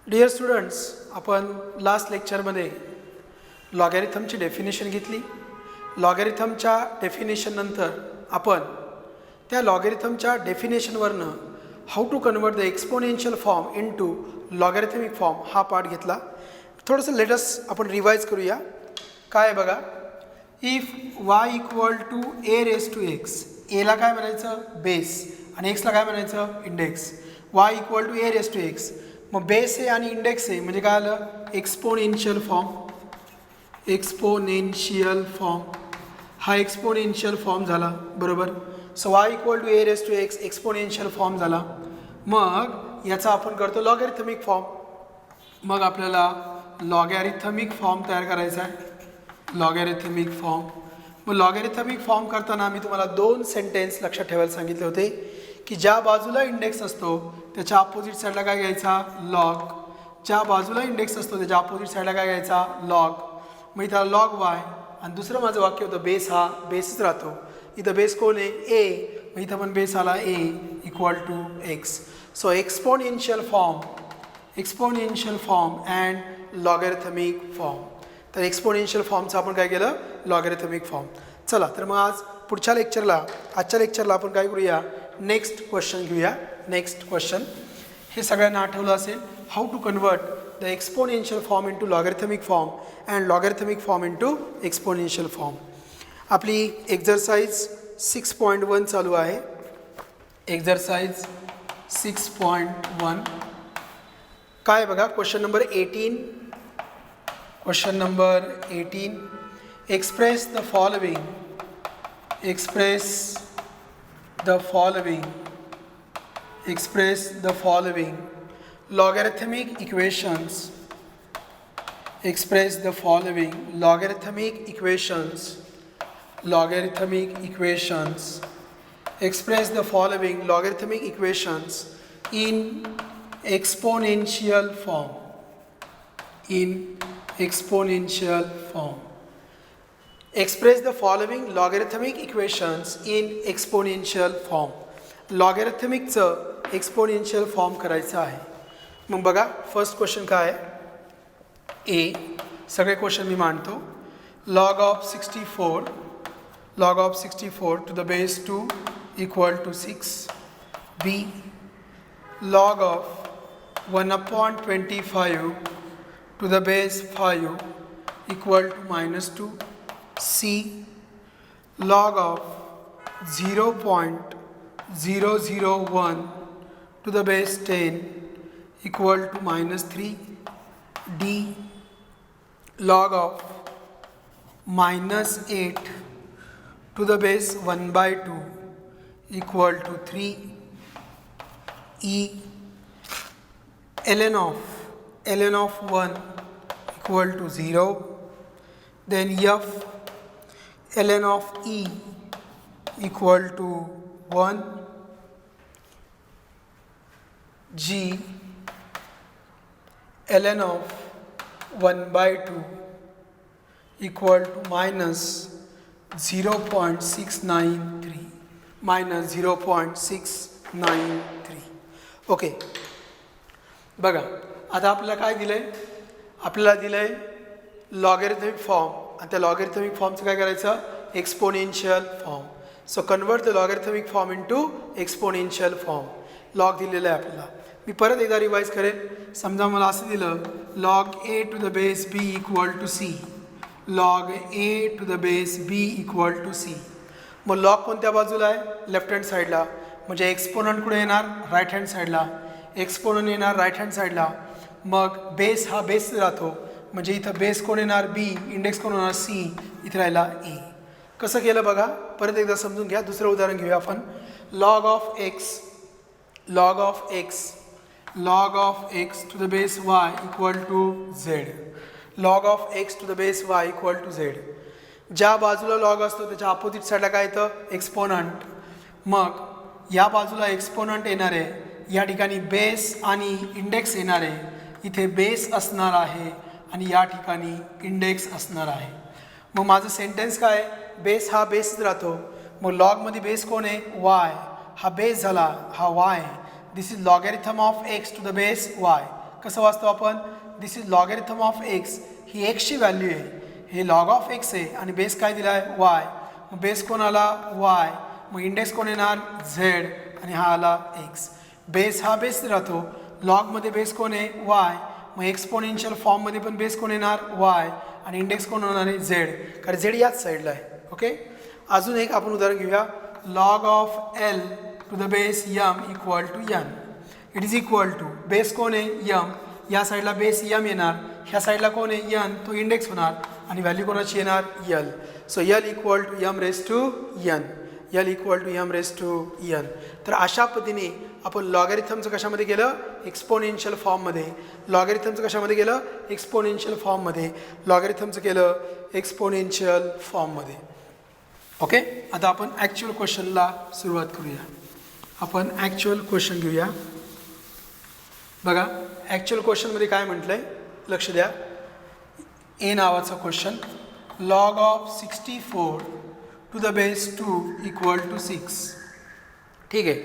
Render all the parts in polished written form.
Dear students, आपण last लेक्चरमध्ये लॉगॅरिथमची definition घेतली. लॉगॅरिथमच्या डेफिनेशननंतर आपण त्या लॉगॅरिथमच्या डेफिनेशनवरनं how to convert the exponential form into logarithmic form हा पार्ट घेतला. थोडंसं लेटस आपण रिवाईज करूया. काय आहे बघा, if y equal to A raise to X, एला काय म्हणायचं बेस आणि एक्सला काय म्हणायचं index. y equal to A raise to X, मग बेस आहे आणि इंडेक्स आहे म्हणजे काय आलं एक्सपोनेन्शियल फॉर्म. एक्सपोनेन्शियल फॉर्म हा एक्सपोनेन्शियल फॉर्म झाला बरोबर. So y equal to A raise to x exponential form झाला. मग याचा आपण करतो लॉगॅरिथमिक फॉर्म. मग आपल्याला लॉगॅरिथमिक फॉर्म तयार करायचा आहे. Logarithmic form. मग लॉगॅरिथमिक फॉर्म करताना मी तुम्हाला 2 सेंटेन्स लक्षात ठेवायला सांगितले होते की ज्या बाजूला इंडेक्स असतो त्याच्या अपोजिट साईडला काय घ्यायचा लॉग. ज्या बाजूला इंडेक्स असतो त्याच्या अपोजिट साईडला काय घ्यायचा लॉग. मग इथं लॉग वाय आणि दुसरं माझं वाक्य होतं बेस हा बेसच राहतो. इथं बेस कोण आहे ए, मग इथं पण बेस आला A equal to X. So exponential form and logarithmic form. तर एक्सपोनेन्शियल फॉर्मचं आपण काय केलं लॉगॅरिथमिक फॉर्म. चला तर मग आज आजच्या लेक्चरला आपण काय करूया नेक्स्ट क्वेश्चन घेऊया. नेक्स्ट क्वेश्चन हे सगळ्यांना आठवलं असेल, how to convert the exponential form into logarithmic form and logarithmic form into exponential form. आपली एक्झरसाइज 6.1 चालू आहे. एक्झरसाइज 6.1 काय बघा, question number 18. Question number 18, express the following logarithmic equations. Express the following logarithmic equations. Express the following logarithmic equations in exponential form. Express the following logarithmic equations in exponential form. लॉगॅरिथमिकचं exponential form करायचं आहे. मग बघा first question काय आहे. ए, सगळे question मी मांडतो. Log of 64 to the base 2 equal to 6. B, log of 1/25 to the base 5 equal to -2. C, log of 0.001 to the base 10 equal to -3. D, log of -8 to the base 1/2 equal to 3. E, ln of 1 equal to 0. Then F, ln of E equal to 1. G, ln of 1/2 equal to -0.693. Okay, बघा आता आपल्याला काय दिलं आहे. आपल्याला दिलं आहे logarithmic form आणि त्या लॉगॅरिथमिक फॉर्मचं काय करायचं exponential form. So convert the logarithmic form into exponential form. Log दिलेलं आहे आपल्याला. मी परत एकदा रिवाईज करेन. समजा मला असं दिलं log a to the base b equal to c. Log a to the base b equal to c. मग लॉग कोणत्या बाजूला आहे लेफ्ट हँड साईडला, म्हणजे एक्सपोनंट कुठे येणार राईट हँड साईडला. एक्सपोनंट येणार राईट हँड साईडला. मग बेस हा बेस राहतो म्हणजे इथं बेस कोण येणार बी, इंडेक्स कोण होणार सी, इथं राहिला ए. कसं केलं बघा परत एकदा समजून घ्या. दुसरं उदाहरण घेऊया आपण. Log of x to the base y equal to z. Log of x to the base y equal to z. ज्या बाजूला लॉग असतो त्याच्या अपोजिट साईडला काय येतं एक्सपोनंट. मग या बाजूला एक्सपोनंट येणार आहे, या ठिकाणी बेस आणि इंडेक्स येणार आहे. इथे बेस असणार आहे आणि या ठिकाणी इंडेक्स असणार आहे. मग माझं सेंटेन्स काय, बेस हा बेसच राहतो. मग लॉगमध्ये बेस कोण आहे वाय, हा बेस झाला, हा Y. This is logarithm of x to the base Y. कसं वाचतो आपण, this is logarithm of X, ही एक्सची व्हॅल्यू आहे, हे लॉग ऑफ एक्स आहे आणि बेस काय दिला आहे वाय, मग बेस कोण आला वाय, मग इंडेक्स कोण येणार झेड आणि हा आला एक्स. बेस हा बेस राहतो, लॉगमध्ये बेस कोण आहे वाय, मग एक्सपोनेन्शियल फॉर्ममध्ये पण बेस कोण येणार वाय आणि इंडेक्स कोण होणार आहे झेड, कारण झेड याच साईडला आहे. ओके, अजून एक आपण उदाहरण घेऊया. Log of l to the base m equal to n. It is equal to base कोण आहे यम, या साईडला बेस यम येणार, ह्या साईडला कोण आहे यन, तो इंडेक्स होणार आणि व्हॅल्यू कोणाची येणार l. So l equal to m raise to n, l equal to m raise to n. तर अशा पद्धतीने आपण लॉगॅरिथमचं कशामध्ये केलं एक्सपोनेन्शियल फॉर्ममध्ये, लॉगॅरिथमचं कशामध्ये केलं एक्सपोनेन्शियल फॉर्ममध्ये, लॉगॅरिथमचं केलं एक्सपोनेन्शियल फॉर्ममध्ये. ओके, आता आपण ॲक्च्युअल क्वेश्चनला सुरुवात करूया. आपण ॲक्च्युअल क्वेश्चन घेऊया. बघा ॲक्च्युअल क्वेश्चनमध्ये काय म्हटलं आहे, लक्ष द्या. ए नावाचा question, log of 64 to the base 2 equal to 6. ठीक आहे,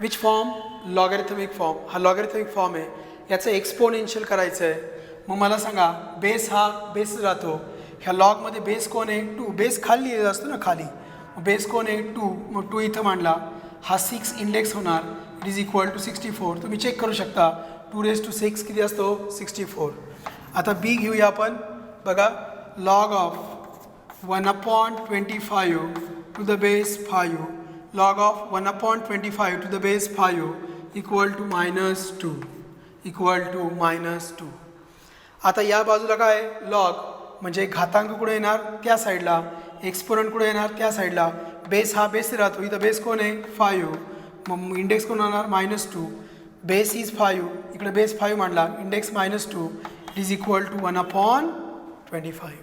विच फॉर्म लॉगॅरिथमिक फॉर्म, हा लॉगॅरिथमिक फॉर्म आहे, याचं एक्सपोनेन्शियल करायचं आहे. मग मला सांगा बेस हा बेस राहतो, ह्या लॉगमध्ये बेस कोण आहे 2, बेस खाली लिहिलेला असतो ना खाली, बेस कोण आहे 2, मग 2 इथं मांडला, हा 6 इंडेक्स होणार, इट इज इक्वल टू 64. तुम्ही चेक करू शकता 2 रेस टू 6 किती असतो 64. आता बी घेऊया आपण. बघा log of 1/25 to the base 5, log of 1/25 to the base 5 equal to -2, equal to -2. आता या बाजूला काय लॉग म्हणजे घातांक कुठे येणार त्या साईडला, एक्सपोनंट कुठे येणार त्या साईडला, बेस हा बेस राहतो, इथं बेस कोण आहे 5, मग इंडेक्स कोण होणार -2, बेस इज 5, इकडे बेस 5 मांडला, index -2, it is equal to 1/25.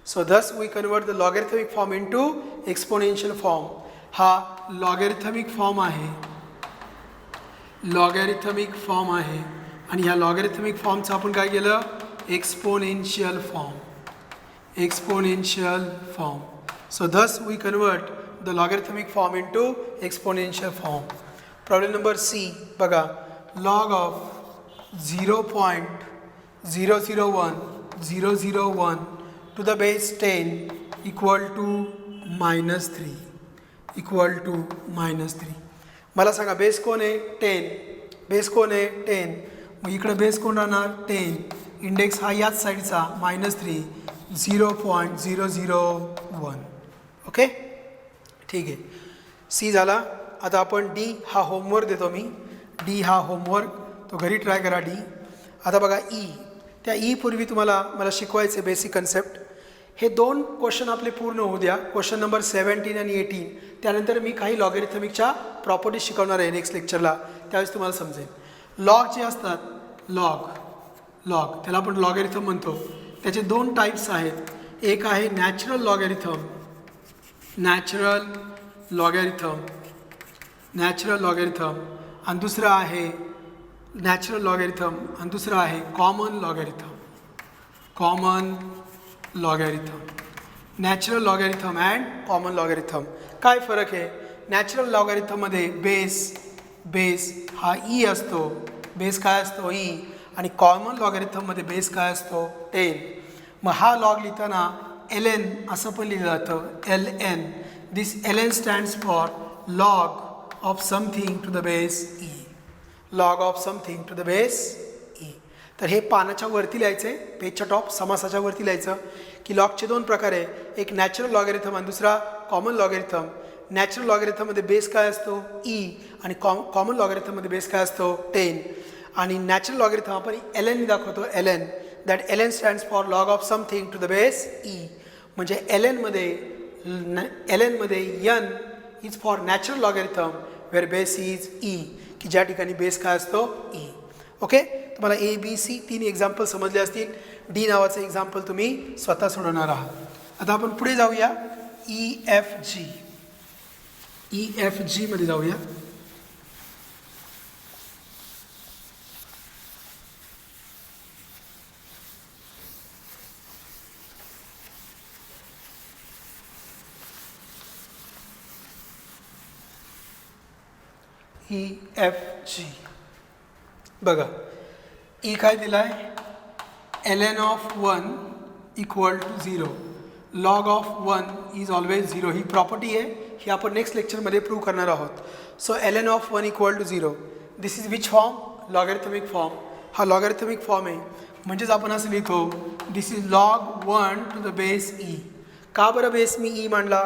So thus we convert the logarithmic form into exponential form. हा लॉगॅरिथमिक फॉर्म आहे, लॉगॅरिथमिक फॉर्म आहे आणि ह्या लॉगॅरिथमिक फॉर्मचं आपण काय केलं exponential form, exponential form. So thus we convert the logarithmic form into exponential form. Problem number C, बघा log of 0.001001 to the base 10 equal to -3, equal to -3. मला सांगा बेस कोण आहे 10, बेस कोण आहे 10, मग इकडे बेस कोण राहणार 10, इंडेक्स हा याच साईडचा -3, 0.001. ओके ठीक आहे, सी झाला. आता आपण डी हा होमवर्क देतो मी, डी हा होमवर्क तो घरी ट्राय करा डी. आता बघा ई, त्या ई पूर्वी तुम्हाला मला शिकवायचे बेसिक कन्सेप्ट. हे 2 क्वेश्चन आपले पूर्ण होऊ द्या, क्वेश्चन नंबर 17 आणि 18. त्यानंतर मी काही लॉगॅरिथमिकच्या प्रॉपर्टीज शिकवणार आहे नेक्स्ट लेक्चरला, त्यावेळेस तुम्हाला समजेल. लॉग जे असतात लॉग त्याला आपण लॉगॅरिथम म्हणतो. त्याचे 2 टाईप्स आहेत, एक आहे नॅचरल लॉगॅरिथम, नॅचरल लॉगॅरिथम आणि दुसरं आहे नॅचरल लॉगॅरिथम आणि दुसरं आहे common logarithm. Natural logarithm and common logarithm. काय फरक आहे, नॅचरल लॉगॅरिथममध्ये बेस हा ई असतो, बेस काय असतो ई, आणि कॉमन लॉगॅरिथममध्ये बेस काय असतो 10. मग हा लॉग लिहिताना ln असं पण लिहिलं जातं, ln. This ln stands for log of something to the base e, log of something to the base e. तर हे पानाच्या वरती लिहायचं आहे, पेजच्या टॉप समासाच्या वरती लिहायचं की लॉगचे 2 प्रकार आहे, एक नॅचरल लॉगॅरिथम आणि दुसरा कॉमन लॉगॅरिथम. नॅचरल लॉगॅरिथममध्ये बेस काय असतो ई आणि कॉमन लॉगॅरिथममध्ये बेस काय असतो 10. आणि नॅचरल लॉगॅरिथम आपण ln दाखवतो, ln. That ln stands for log of something to the base e. म्हणजे ln मध्ये n is for natural logarithm where base is e, की ज्या ठिकाणी बेस काय असतो ई. ओके, तुम्हाला ABC 3 एक्झाम्पल समजले असतील. डी नावाचं एक्झाम्पल तुम्ही स्वतः सोडवणार आहात. आता आपण पुढे जाऊया EFG मध्ये जाऊया. EFG बघा, ई काय दिला आहे ln of 1 equal to 0. Log of 1 is always 0 ही प्रॉपर्टी आहे, ही आपण नेक्स्ट लेक्चरमध्ये प्रूव्ह करणार आहोत. So ln of 1 equal to 0. This is which form? Logarithmic form. हा लॉगॅरिथमिक फॉर्म आहे, म्हणजेच आपण असं लिहितो this is log 1 to the base E. का बरं बेस मी ई मांडला?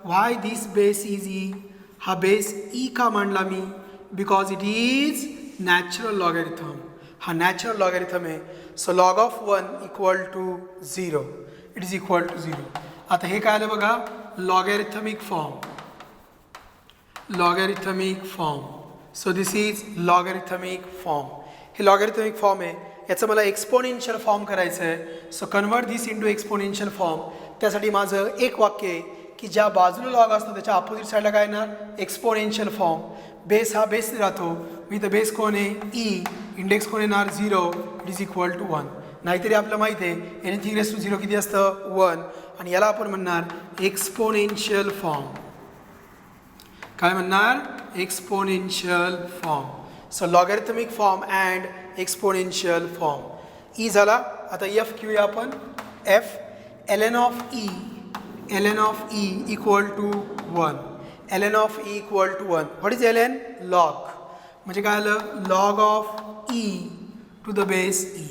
Why this base is E? हा बेस ई का मांडला मी? Because it is natural logarithm. हा नॅचरल लॉगॅरिथम आहे. So log of 1 equal to 0. It is equal to 0. आता हे काय आलं बघा, logarithmic form. Logarithmic form. So this is logarithmic form. हे लॉगॅरिथमिक फॉर्म आहे, याचं मला एक्सपोनेन्शियल फॉर्म करायचं आहे. So convert this into exponential form. त्यासाठी माझं एक वाक्य आहे की ज्या बाजूला लॉग असतो त्याच्या अपोजिट साईडला काय येणार? Exponential form. बेस हा बेस राहतो, मी तर बेस कोण आहे? ई. इंडेक्स कोण येणार? 0. It is equal to 1. नाहीतरी आपलं माहीत आहे एनिथिंग रेस टू 0 किती असतं? 1. आणि याला आपण म्हणणार एक्सपोनेन्शियल फॉर्म. काय म्हणणार? Exponential form. So logarithmic form and exponential form. E झाला. आता एफ घेऊया आपण. F ln of e. ln of e equal to 1. ln of e equal to 1. What is ln? Log. म्हणजे काय आलं? Log of e to the base e.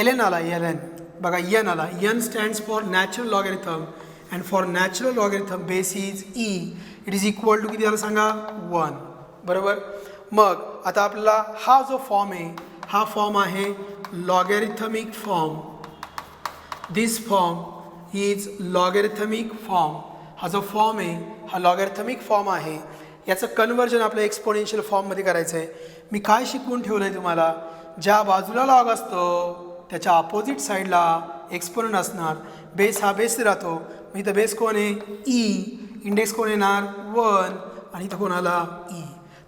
ln आला. ln बघा, n आला. n stands for natural logarithm and for natural logarithm base is e. It is equal to किती आलं सांगा? 1. बरोबर. मग आता आपल्याला हा जो फॉर्म आहे हा फॉर्म आहे logarithmic form. This form is logarithmic form. हा जो फॉर्म आहे हा लॉगॅरिथमिक फॉर्म आहे. याचं कन्वर्जन आपल्या एक्सपोनेन्शियल फॉर्ममध्ये करायचं आहे. मी काय शिकवून ठेवलं आहे तुम्हाला? ज्या बाजूला लॉग असतो त्याच्या अपोजिट साईडला एक्सपोनंट असणार. बेस हा बेस राहतो, मग इथं बेस कोण आहे? ई. इंडेक्स कोण येणार? 1. आणि इथं कोण आला? ई.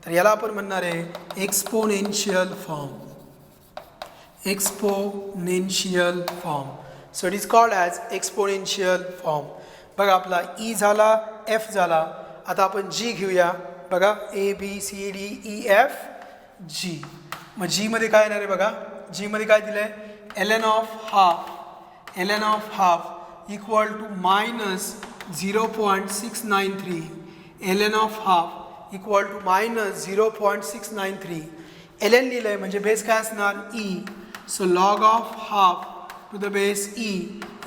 तर याला आपण म्हणणार आहे exponential form. Exponential form. So it is called as exponential form. बघा, आपला ई झाला, एफ झाला. आता आपण जी घेऊया. बघा, ABCDEF G. मग जीमध्ये काय येणार आहे बघा? जीमध्ये काय दिलं आहे? ln of half. ln of half equal to minus 0.693. ln of half equal to minus 0.693. ln लिहिलं आहे म्हणजे बेस काय असणार? E. So log of half to the base e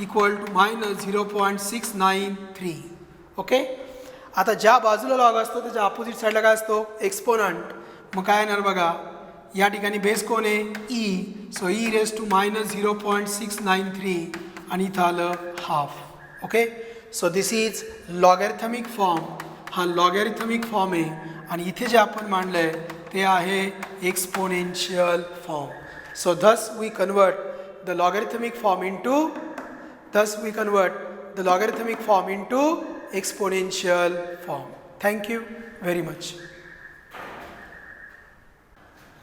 equal to minus 0.693. Okay. आता ज्या बाजूला लॉग असतो त्याच्या अपोजिट साईडला काय असतो? एक्सपोनंट. मग काय येणार बघा, या ठिकाणी बेस कोण आहे? E. So e raise to minus 0.693 आणि इथं आलं half. Okay. So this is logarithmic form. हा लॉगॅरिथमिक फॉर्म आहे आणि इथे जे आपण मांडलं आहे ते आहे exponential form. So thus we convert the logarithmic form into exponential form. Thank you very much.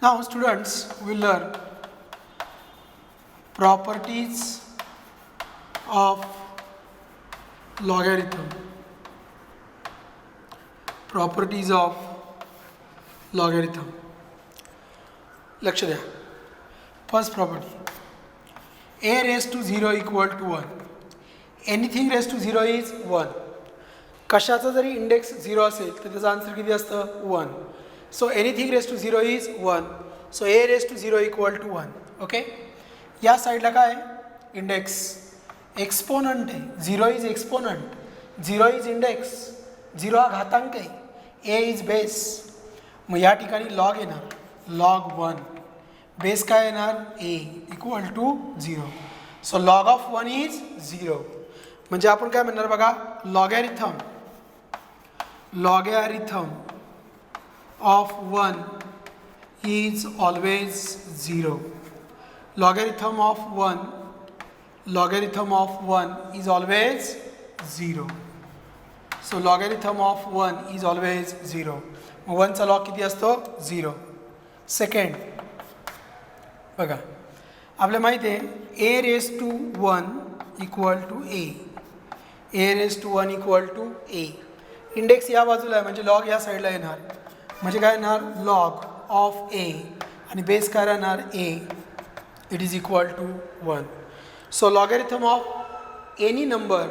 Now students will learn properties of logarithm. Properties of logarithm. लक्ष द्या. First property, a raised to 0 equal to 1. Anything raised to 0 is 1. कशाचा जरी index 0 असेल तर त्याचा answer किती असतं? 1. So anything raise to 0 is 1. So a raise to 0 equal to 1. Okay. या साईडला काय? इंडेक्स एक्सपोनंट आहे. 0 इज एक्सपोनंट, 0 इज इंडेक्स, 0 हा घातांक आहे, a इज बेस. मग या ठिकाणी लॉग येणार, लॉग 1. बेस काय येणार? a equal to 0. So log of 1 is 0. म्हणजे आपण काय म्हणणार बघा, logarithm of 1 is always 0. Logarithm of 1 is always 0. So logarithm of 1 is always 0. मग 1चा लॉग किती असतो? 0. सेकंड बघा, आपल्याला माहिती आहे a raise to 1 equal to a. a raise to 1 equal to a. Index या बाजूला आहे म्हणजे लॉग या साईडला येणार. म्हणजे काय येणार? लॉग ऑफ a आणि बेस काय राहणार? a. it is equal to 1. So logarithm of any number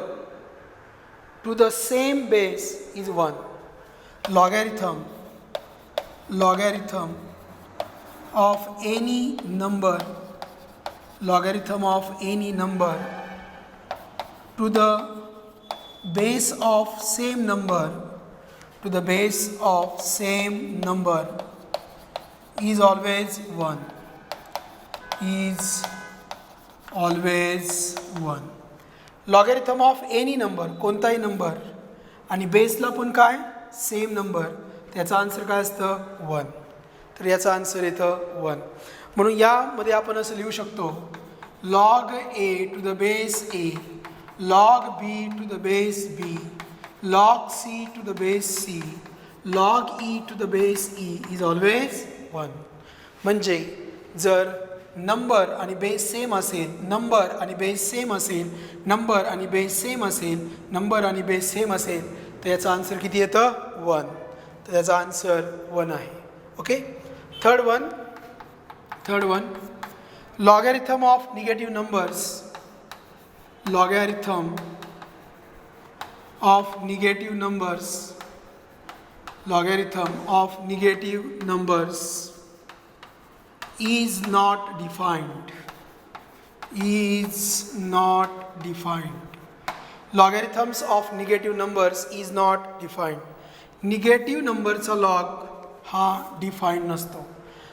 to the same base is 1. Logarithm of any number to the base of same number is always 1. Logarithm of any number, कोणताही number आणि बेसला पण काय same number, त्याचा answer काय असतं 1. तर याचा answer येतं 1. म्हणून यामध्ये आपण असं लिहू शकतो log a to the base a, log b to the base b, log c to the base c, log e to the base e is always 1. म्हणजे जर नंबर आणि बेस सेम असेल, नंबर आणि बेस सेम असेल, number आणि base same असेल, number आणि base same असेल, तर याचा आन्सर किती येतं 1. तर याचा आन्सर 1 आहे. Okay. Third one logarithm of negative numbers, logarithm of negative numbers is not defined. Logarithms of negative numbers is not defined. Negative numberचा log हा defined नसतो.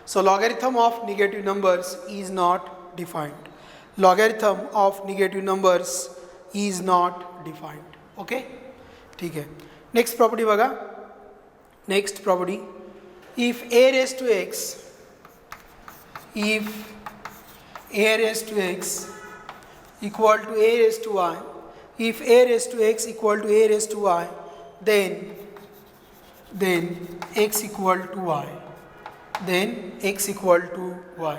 So logarithm of negative numbers is not defined. Logarithm of negative numbers is not defined. Okay? ठीक आहे. Next property बघा. Next property. If a raised to x equal to a raised to y, if a raised to x equal to a raised to y, then x equal to y.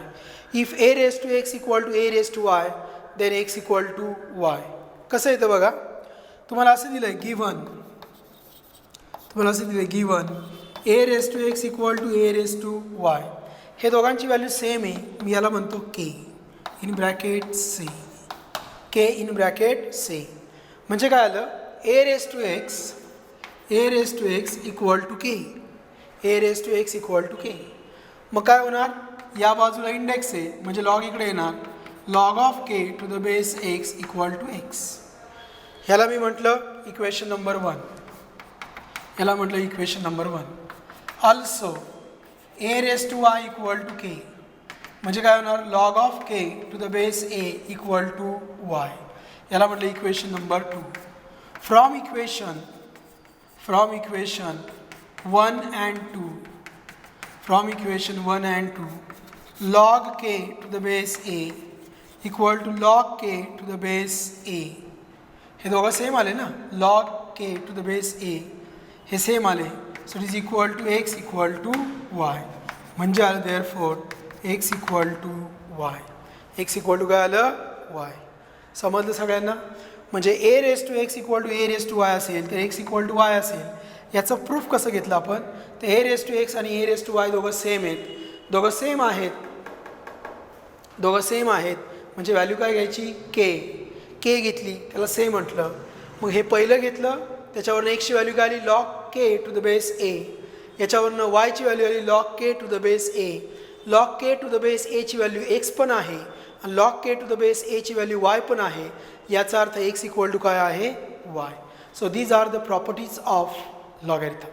If a raised to x equal to a raised to y, then x equal to y. कसं येतं बघा. तुम्हाला असं दिलंय given a raised to x equal to a raised to y. हे दोघांची value same आहे. मी याला म्हणतो k इन ब्रॅकेट c. म्हणजे काय आलं a raised to x equal to k. मग काय होणार, या बाजूला इंडेक्स आहे म्हणजे लॉग इकडे येणार, log of k to the base x equal to x. ह्याला मी म्हटलं equation number 1. Also a raised to y equal to k म्हणजे काय होणार, log of k to the base a equal to y. याला म्हटलं equation number 2. From equation 1 and 2, log k to the base a equal to log k to the base a. हे दोघं same आले ना, log k to the base a हे same आले. So it is equal to x equal to y. म्हणजे आलं therefore x equal to y. x equal to काय आलं y. समजलं सगळ्यांना. म्हणजे a raised to x equal to a raised to y असेल तर x equal to y असेल. याचं प्रूफ कसं घेतलं आपण, तर a raised to x आणि a raised to y दोघं सेम आहेत म्हणजे व्हॅल्यू काय घ्यायची k घेतली, त्याला सेम म्हटलं. मग हे पहिलं घेतलं, त्याच्यावरनं x ची व्हॅल्यू काय आली log k to the base a, याच्यावरनं y ची व्हॅल्यू आली log k to the base a. log k to the base a ची व्हॅल्यू x पण आहे आणि log k to the base a ची व्हॅल्यू y पण आहे. याचा अर्थ x इक्वल टू काय आहे y. So these are the properties of logarithm.